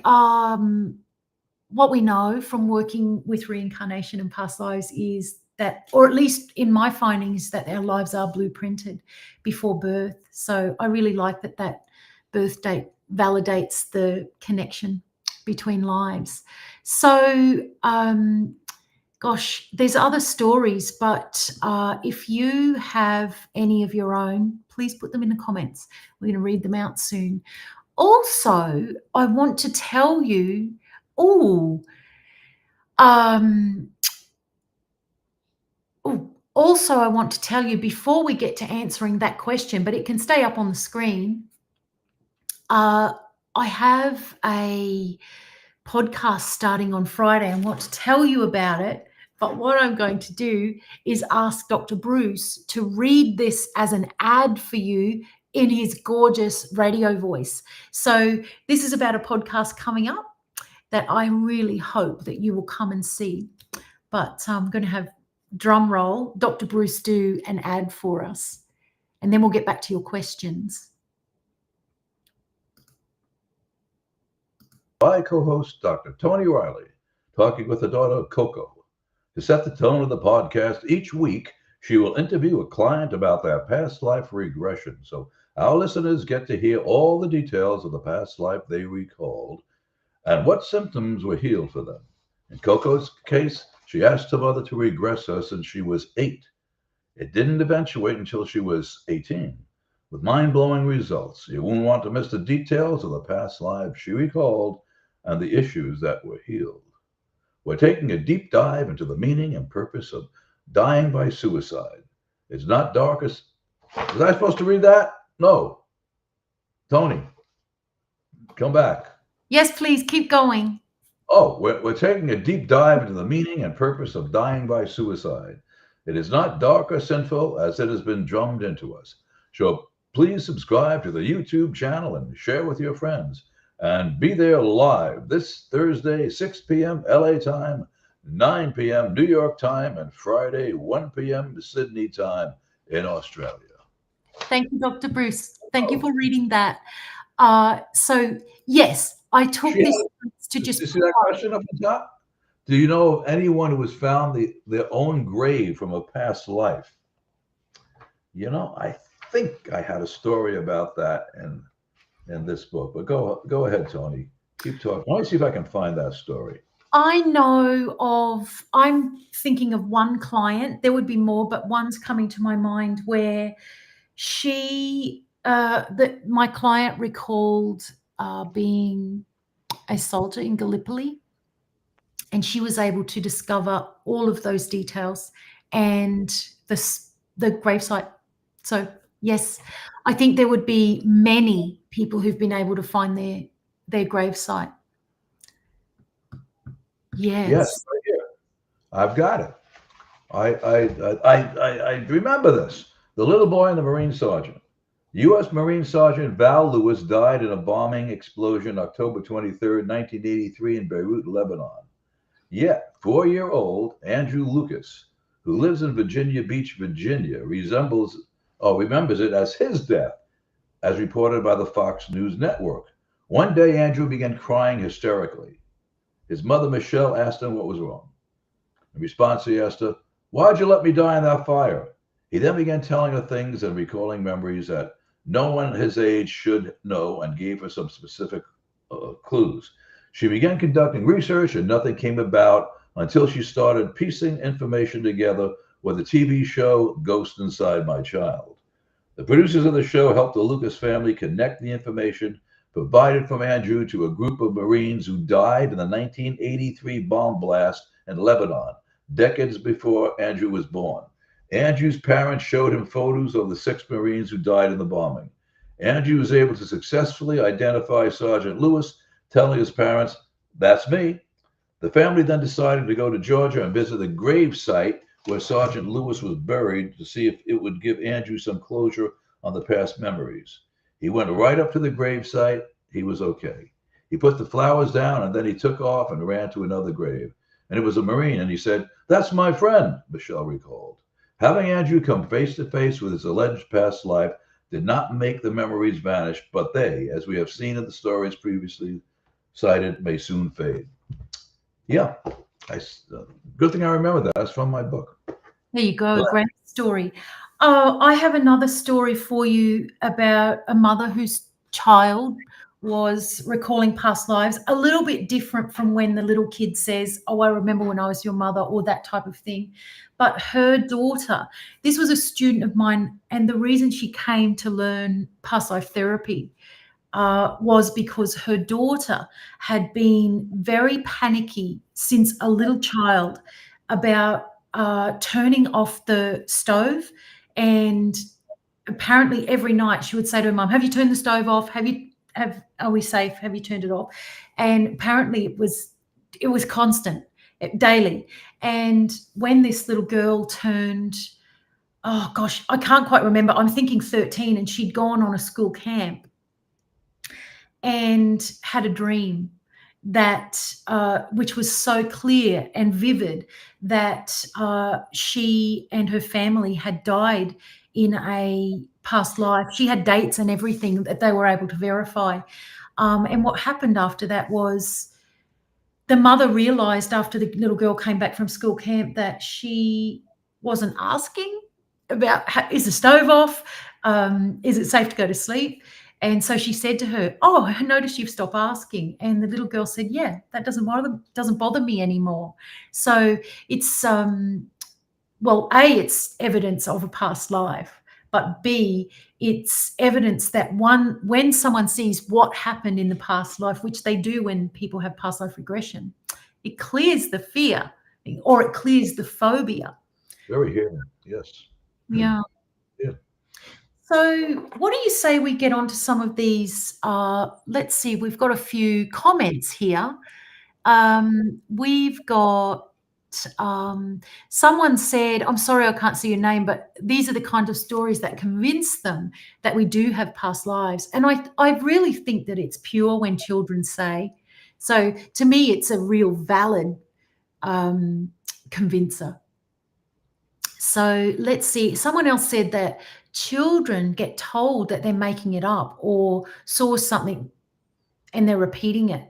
what we know from working with reincarnation and past lives is that, or at least in my findings, that our lives are blueprinted before birth. So I really like that birth date validates the connection between lives. So, gosh, there's other stories, but if you have any of your own, please put them in the comments. We're going to read them out soon. Also, I want to tell you, also, I want to tell you before we get to answering that question, but it can stay up on the screen. I have a podcast starting on Friday and want to tell you about it. But what I'm going to do is ask Dr. Bruce to read this as an ad for you in his gorgeous radio voice. So this is about a podcast coming up that I really hope that you will come and see. But I'm going to have, drum roll, Dr. Bruce do an ad for us, and then we'll get back to your questions. My co-host, Dr. Tony Riley, talking with the daughter, Coco. To set the tone of the podcast, each week she will interview a client about their past life regression. So our listeners get to hear all the details of the past life they recalled and what symptoms were healed for them. In Coco's case, she asked her mother to regress her since she was 8. It didn't eventuate until she was 18, with mind-blowing results. You won't want to miss the details of the past lives she recalled and the issues that were healed. We're taking a deep dive into the meaning and purpose of dying by suicide. It's not darkest. Was I supposed to read that? No. Tony, come back. Yes, please, keep going. Oh, we're taking a deep dive into the meaning and purpose of dying by suicide. It is not dark or sinful as it has been drummed into us. So please subscribe to the YouTube channel and share with your friends. And be there live this Thursday, 6 p.m. LA time, 9 p.m. New York time, and Friday, 1 p.m. Sydney time in Australia. Thank you, Dr. Bruce. Thank you for reading that. So, yes, I took this to just... You see that question up the top? Do you know of anyone who has found their own grave from a past life? You know, I think I had a story about that in this book, but go ahead, Tony. Keep talking. Let me see if I can find that story. I'm thinking of one client. There would be more, but one's coming to my mind where my client recalled being a soldier in Gallipoli, and she was able to discover all of those details and the gravesite. So yes, I think there would be many people who've been able to find their gravesite. Yes, right here. I've got it. I remember this. The little boy and the Marine Sergeant. U.S. Marine Sergeant Val Lewis died in a bombing explosion October 23rd, 1983 in Beirut, Lebanon. Yet, 4-year-old Andrew Lucas, who lives in Virginia Beach, Virginia, remembers it as his death, as reported by the Fox News Network. One day, Andrew began crying hysterically. His mother, Michelle, asked him what was wrong. In response, he asked her, "Why'd you let me die in that fire?" He then began telling her things and recalling memories that no one his age should know, and gave her some specific clues. She began conducting research and nothing came about until she started piecing information together with the TV show Ghost Inside My Child. The producers of the show helped the Lucas family connect the information provided from Andrew to a group of Marines who died in the 1983 bomb blast in Lebanon, decades before Andrew was born. Andrew's parents showed him photos of the 6 Marines who died in the bombing. Andrew was able to successfully identify Sergeant Lewis, telling his parents, "That's me." The family then decided to go to Georgia and visit the grave site where Sergeant Lewis was buried to see if it would give Andrew some closure on the past memories. He went right up to the grave site. He was okay. He put the flowers down and then he took off and ran to another grave. And it was a Marine, and he said, "That's my friend," Michelle recalled. Having Andrew come face to face with his alleged past life did not make the memories vanish, but they, as we have seen in the stories previously cited, may soon fade. Yeah, good thing I remember that. That's from my book. There you go, great story. I have another story for you about a mother whose child was recalling past lives, a little bit different from when the little kid says, "Oh, I remember when I was your mother," or that type of thing. But her daughter, this was a student of mine, and the reason she came to learn past life therapy was because her daughter had been very panicky since a little child about turning off the stove. And apparently every night she would say to her mum, "Have you turned the stove off? Are we safe? Have you turned it off?" And apparently it was constant, daily. And when this little girl turned, oh gosh, I can't quite remember, I'm thinking 13, and she'd gone on a school camp and had a dream that which was so clear and vivid, that she and her family had died in a past life. She had dates and everything that they were able to verify. And what happened after that was the mother realized, after the little girl came back from school camp, that she wasn't asking about, is the stove off? Is it safe to go to sleep? And so she said to her, "Oh, I noticed you've stopped asking." And the little girl said, "Yeah, that doesn't bother me anymore." So it's well, A, it's evidence of a past life, but B, it's evidence that when someone sees what happened in the past life, which they do when people have past life regression, it clears the fear, or it clears the phobia. Very healing, yes. Yeah. Yeah. So what do you say we get onto some of these? Let's see, we've got a few comments here. We've got someone said, "I'm sorry, I can't see your name, but these are the kind of stories that convince them that we do have past lives." And I really think that it's pure when children say. So to me, it's a real valid convincer. So let's see. Someone else said that children get told that they're making it up or saw something and they're repeating it,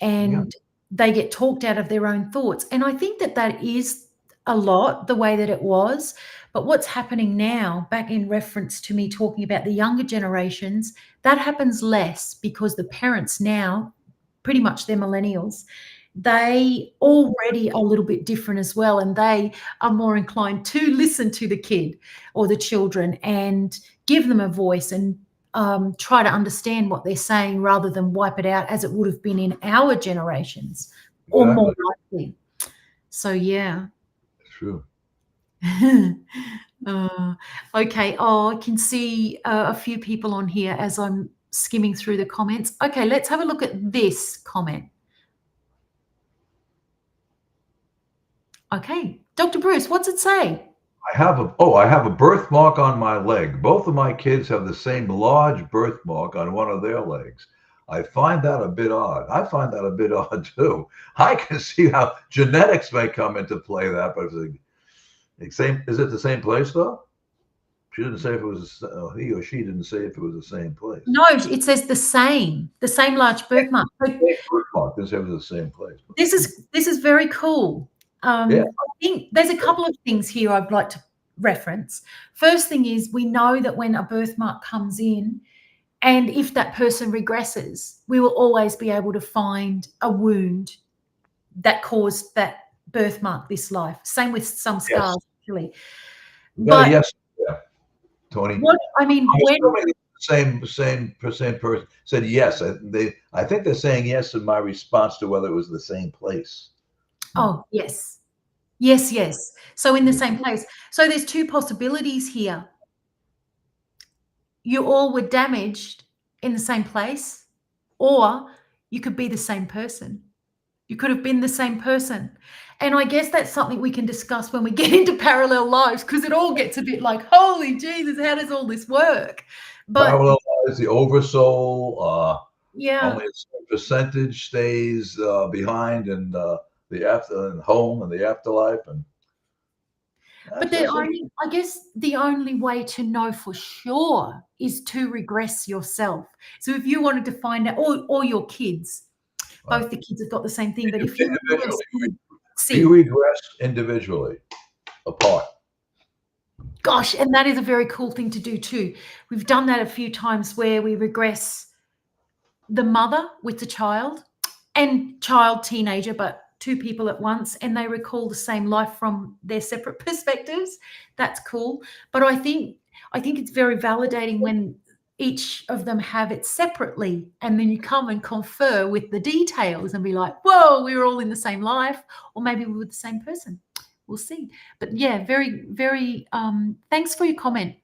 and they get talked out of their own thoughts. And I think that that is a lot the way that it was. But what's happening now, back in reference to me talking about the younger generations, that happens less because the parents now, pretty much they're millennials, they already are a little bit different as well, and they are more inclined to listen to the kid or the children and give them a voice and try to understand what they're saying, rather than wipe it out as it would have been in our generations, or more likely. So yeah. True. Okay. Oh, I can see a few people on here as I'm skimming through the comments. Okay, let's have a look at this comment. Okay, Dr. Bruce, what's it say? I have a birthmark on my leg. Both of my kids have the same large birthmark on one of their legs. I find that a bit odd. I find that a bit odd too. I can see how genetics may come into play that, but is it the same place though? She didn't say if it was, he or she didn't say if it was the same place. No, it says the same large birthmark. Birthmark didn't say it was the same place. This is very cool. I think there's a couple of things here I'd like to reference. First thing is, we know that when a birthmark comes in, and if that person regresses, we will always be able to find a wound that caused that birthmark this life. Same with some scars, actually. But yes, yeah. Tony. What I mean, I'm when assuming it's the same person said yes. I think they're saying yes in my response to whether it was the same place. oh yes, yes, yes. So in the same place. So there's two possibilities here. You all were damaged in the same place, or you could be the same person. You could have been the same person. And I guess that's something we can discuss when we get into parallel lives, because it all gets a bit like, holy Jesus, how does all this work? But Parallel is the oversoul. yeah, Only a certain percentage stays behind in the after and home and the afterlife, and but I guess the only way to know for sure is to regress yourself. So if you wanted to find out, or your kids, both the kids have got the same thing. But if you regress, you regress individually apart. Gosh, and that is a very cool thing to do too. We've done that a few times where we regress the mother with the child and child, teenager, but two people at once, and they recall the same life from their separate perspectives. That's cool. But I think it's very validating when each of them have it separately, and then you come and confer with the details and be like, whoa, we were all in the same life, or maybe we were the same person. We'll see. But yeah, very, very thanks for your comment.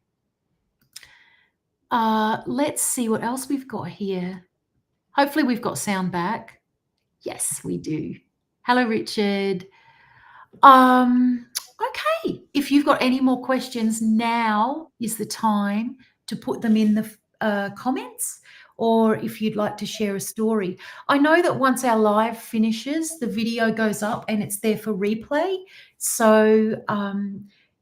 Let's see what else we've got here. Hopefully we've got sound back. Yes, we do. Hello, Richard. Okay, if you've got any more questions, now is the time to put them in the comments, or if you'd like to share a story. I know that once our live finishes, the video goes up and it's there for replay. So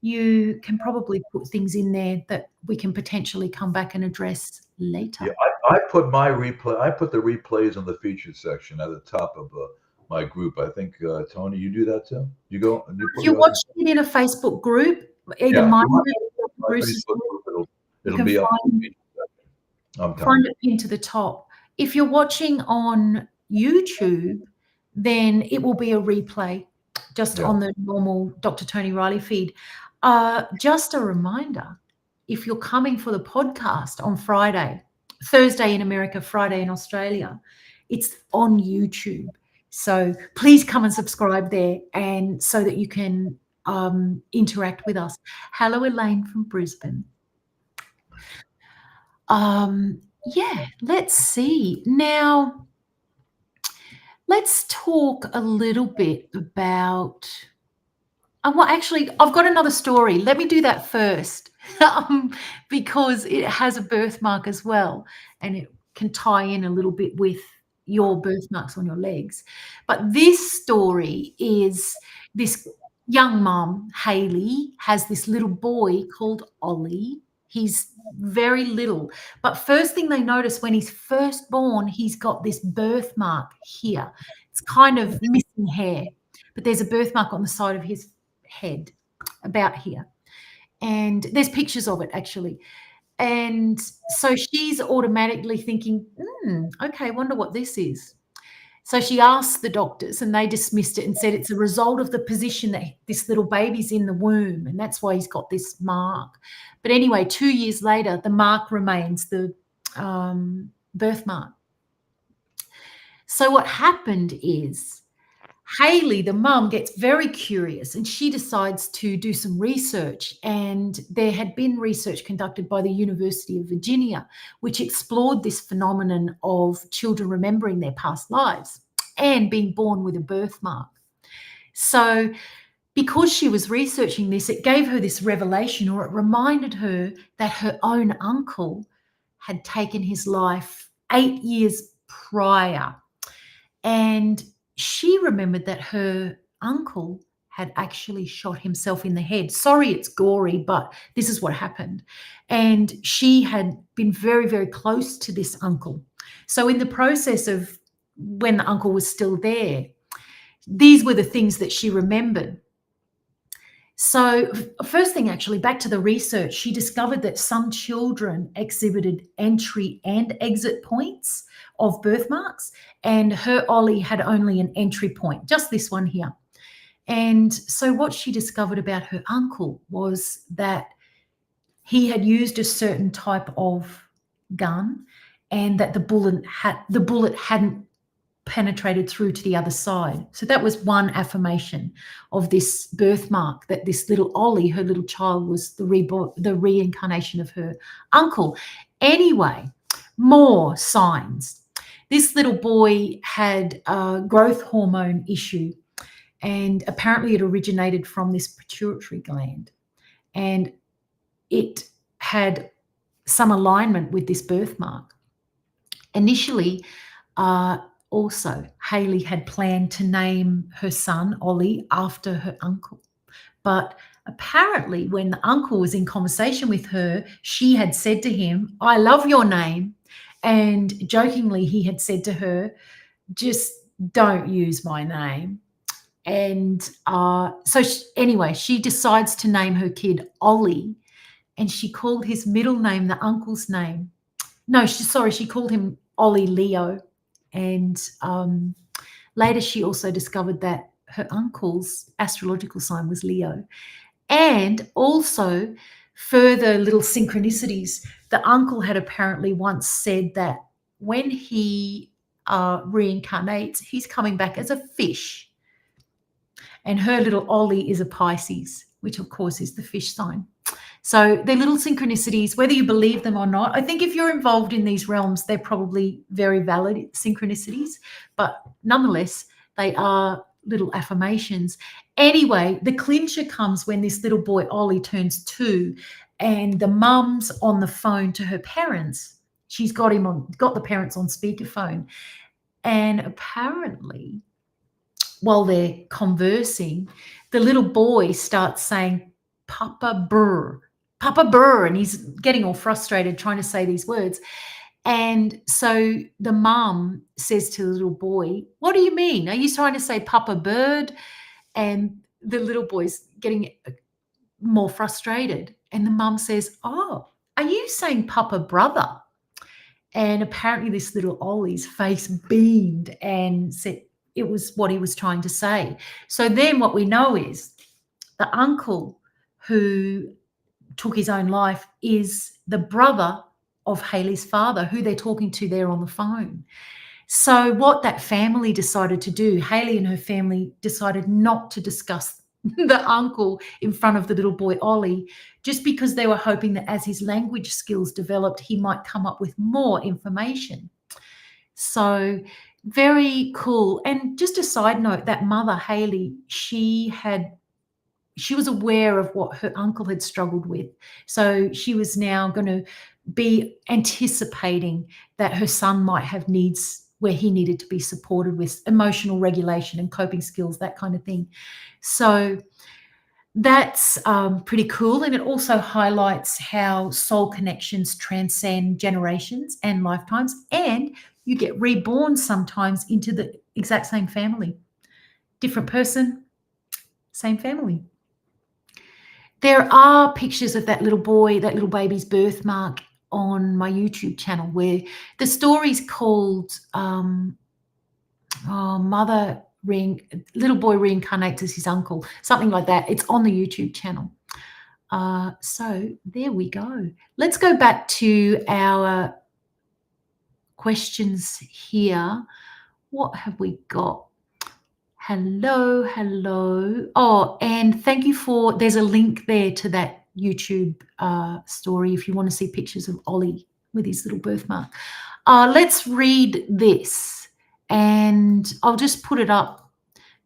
you can probably put things in there that we can potentially come back and address later. Yeah, I put my replay. I put the replays in the featured section at the top of my group. I think Tony, you do that too. You go and you put. If you're watching it in a Facebook group, either mine or Bruce's group, it'll be up. Find it pinned to the top. If you're watching on YouTube, then it will be a replay just on the normal Dr. Tony Riley feed. Just a reminder, if you're coming for the podcast on Friday, Thursday in America, Friday in Australia, it's on YouTube. So please come and subscribe there, and so that you can interact with us. Hello, Elaine from Brisbane. Yeah, let's see. Now, let's talk a little bit about, well, actually, I've got another story. Let me do that first, because it has a birthmark as well, and it can tie in a little bit with your birthmarks on your legs. But this story is this young mum, Hayley, has this little boy called Ollie. He's very little. But first thing they notice when he's first born, he's got this birthmark here. It's kind of missing hair, but there's a birthmark on the side of his head, about here. And there's pictures of it, actually. And so she's automatically thinking, okay, wonder what this is. So she asked the doctors, and they dismissed it and said it's a result of the position that this little baby's in the womb, and that's why he's got this mark. But anyway, 2 years later, the mark remains, the birthmark. So what happened is Hayley, the mum, gets very curious, and she decides to do some research. And there had been research conducted by the University of Virginia, which explored this phenomenon of children remembering their past lives and being born with a birthmark. So because she was researching this, it gave her this revelation, or it reminded her that her own uncle had taken his life 8 years prior. And she remembered that her uncle had actually shot himself in the head. Sorry, it's gory, but this is what happened. And she had been very, very close to this uncle. So in the process of when the uncle was still there, these were the things that she remembered. So first thing, actually, back to the research, she discovered that some children exhibited entry and exit points of birthmarks, and her Ollie had only an entry point, just this one here. And so what she discovered about her uncle was that he had used a certain type of gun, and that the bullet hadn't penetrated through to the other side. So that was one affirmation of this birthmark, that this little Ollie, her little child, was the reincarnation of her uncle. Anyway, more signs. This little boy had a growth hormone issue, and apparently it originated from this pituitary gland, and it had some alignment with this birthmark. Initially, also, Hayley had planned to name her son Ollie after her uncle. But apparently, when the uncle was in conversation with her, she had said to him, "I love your name." And jokingly, he had said to her, "Just don't use my name." And anyway, she decides to name her kid Ollie, and she called his middle name the uncle's name. No, she called him Ollie Leo. And later she also discovered that her uncle's astrological sign was Leo. And also, further little synchronicities, the uncle had apparently once said that when he reincarnates, he's coming back as a fish. And her little Ollie is a Pisces, which of course is the fish sign. So they're little synchronicities, whether you believe them or not. I think if you're involved in these realms, they're probably very valid synchronicities, but nonetheless, they are little affirmations. Anyway, the clincher comes when this little boy, Ollie, turns 2, and the mum's on the phone to her parents. She's got the parents on speakerphone. And apparently, while they're conversing, the little boy starts saying, Papa Burr, Papa Burr, and he's getting all frustrated trying to say these words. And so the mum says to the little boy, "What do you mean? Are you trying to say Papa Bird?" And the little boy's getting more frustrated. And the mum says, "Oh, are you saying Papa Brother?" And apparently this little Ollie's face beamed and said it was what he was trying to say. So then what we know is the uncle who took his own life is the brother of Hayley's father, who they're talking to there on the phone. So what that family decided to do, Hayley and her family decided not to discuss the uncle in front of the little boy Ollie, just because they were hoping that as his language skills developed, he might come up with more information. So very cool. And just a side note, that mother, Hayley, she was aware of what her uncle had struggled with. So she was now going to be anticipating that her son might have needs where he needed to be supported with emotional regulation and coping skills, that kind of thing. So that's pretty cool. And it also highlights how soul connections transcend generations and lifetimes, and you get reborn sometimes into the exact same family. Different person, same family. There are pictures of that little boy, that little baby's birthmark on my YouTube channel, where the story's called Little Boy Reincarnates as His Uncle, something like that. It's on the YouTube channel. So there we go. Let's go back to our questions here. What have we got? Hello. Oh, and thank you there's a link there to that YouTube story if you want to see pictures of Ollie with his little birthmark. Let's read this, and I'll just put it up.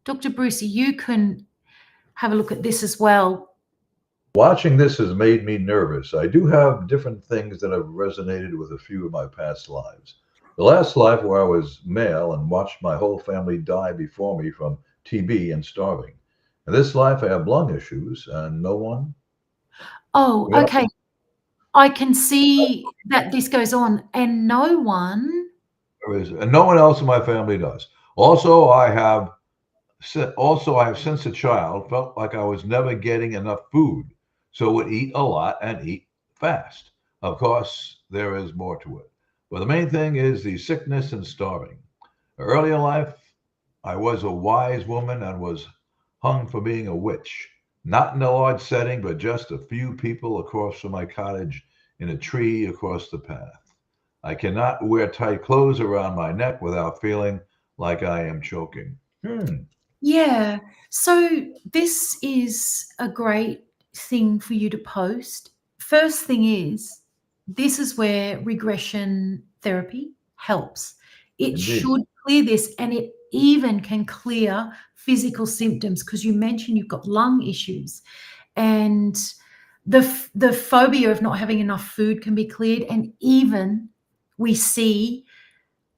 Dr. Brucey, you can have a look at this as well. Watching this has made me nervous. I do have different things that have resonated with a few of my past lives. The last life where I was male and watched my whole family die before me from TB and starving. In this life, I have lung issues and no one. Oh, okay. I can see that this goes on, and no one. And no one else in my family does. Also, I have since a child felt like I was never getting enough food, so would eat a lot and eat fast. Of course, there is more to it. But the main thing is the sickness and starving. Early in life, I was a wise woman and was hung for being a witch. not in a large setting, but just a few people across from my cottage in a tree across the path. I cannot wear tight clothes around my neck without feeling like I am choking. Yeah. So this is a great thing for you to post. First thing is, this is where regression therapy helps. It Indeed. should clear this, and it even can clear physical symptoms, because you mentioned you've got lung issues, and the phobia of not having enough food can be cleared, and even we see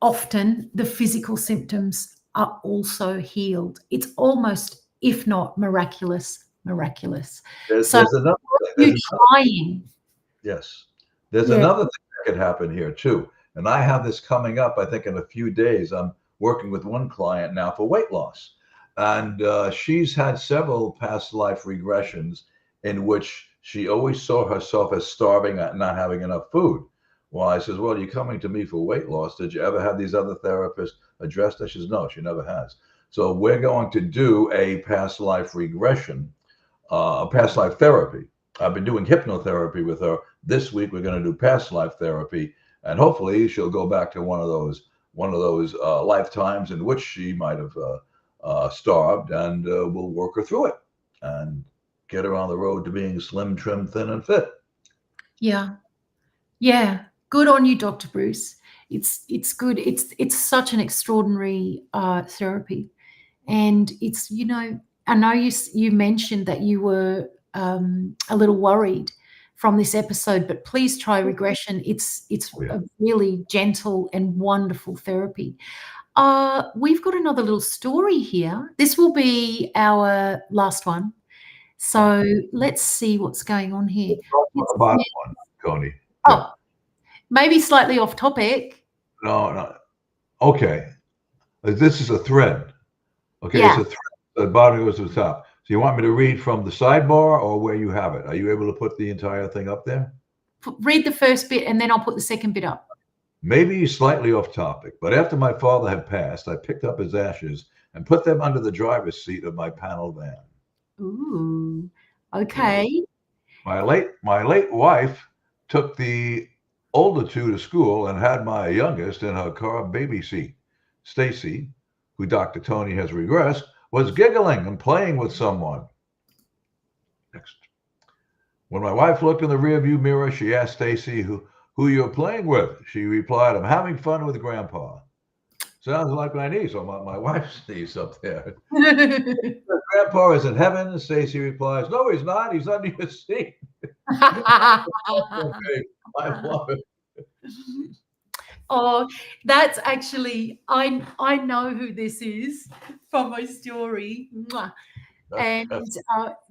often the physical symptoms are also healed. It's almost, if not miraculous, miraculous. So There's another thing. you trying. Yes. There's Yeah. another thing that could happen here too. And I have this coming up, I think, in a few days. I'm working with one client now for weight loss. And she's had several past life regressions in which she always saw herself as starving and not having enough food. Well, I says, well, you're coming to me for weight loss. Did you ever have these other therapists address that? She says, no, she never has. So we're going to do a past life regression, a past life therapy. I've been doing hypnotherapy with her. This week we're going to do past life therapy, and hopefully she'll go back to one of those lifetimes in which she might have starved, and we'll work her through it and get her on the road to being slim, trim, thin, and fit. Yeah. Yeah. Good on you, Dr. Bruce. It's good. It's such an extraordinary therapy. And it's, I know you mentioned that you were a little worried from this episode, but please try regression. It's Oh, yeah. a really gentle and wonderful therapy. We've got another little story here. This will be our last one. So let's see what's going on here. The bottom one, Tony. Oh, maybe slightly off topic. No. Okay. This is a thread. Okay, Yeah. it's a thread. The bottom goes to the top. So you want me to read from the sidebar or where you have it? Are you able to put the entire thing up there? Read the first bit and then I'll put the second bit up. Maybe slightly off topic, but after my father had passed, I picked up his ashes and put them under the driver's seat of my panel van. Ooh, okay. My late wife took the older two to school and had my youngest in her car baby seat. Stacy, who Dr. Tony has regressed, was giggling and playing with someone. Next. When my wife looked in the rearview mirror, she asked Stacy who you're playing with. She replied, I'm having fun with Grandpa. Sounds like my niece, or my wife's niece up there. Grandpa is in heaven. Stacy replies, no, he's not. He's under your seat. Okay, I love it. Oh, that's actually, I know who this is from my story. Mwah. And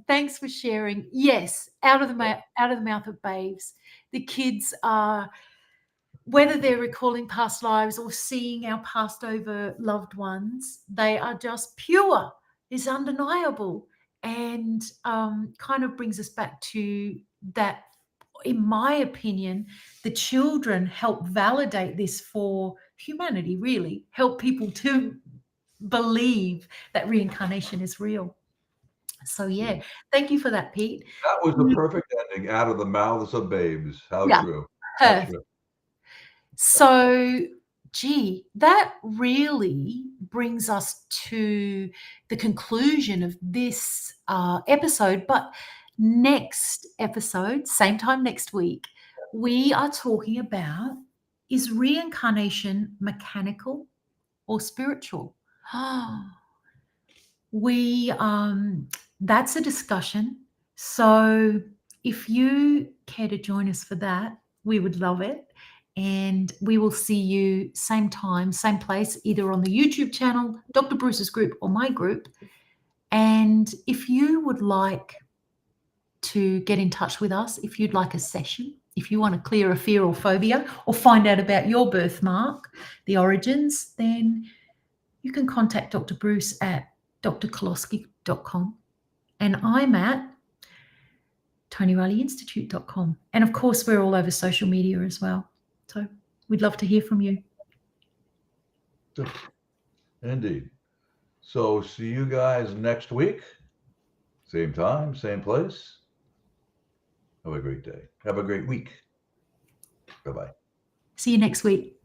thanks for sharing. Yes, out of the mouth of babes. The kids are, whether they're recalling past lives or seeing our passed over loved ones, they are just pure. It's undeniable, and kind of brings us back to that. In my opinion, the children help validate this for humanity. Really, help people to believe that reincarnation is real. So yeah, thank you for that, Pete. That was the perfect ending, out of the mouths of babes. How Yeah, true. How perfect. true. So, gee, that really brings us to the conclusion of this episode. But next episode, same time next week, we are talking about, is reincarnation mechanical or spiritual? We that's a discussion. So if you care to join us for that, we would love it. And we will see you same time, same place, either on the YouTube channel, Dr. Bruce's group, or my group. And if you would like to get in touch with us, if you'd like a session, if you want to clear a fear or phobia, or find out about your birthmark, the origins, then you can contact Dr. Bruce at drkolosky.com. And I'm at TonyRileyInstitute.com. And of course, we're all over social media as well. So we'd love to hear from you. Indeed. So see you guys next week. Same time, same place. Have a great day. Have a great week. Bye-bye. See you next week.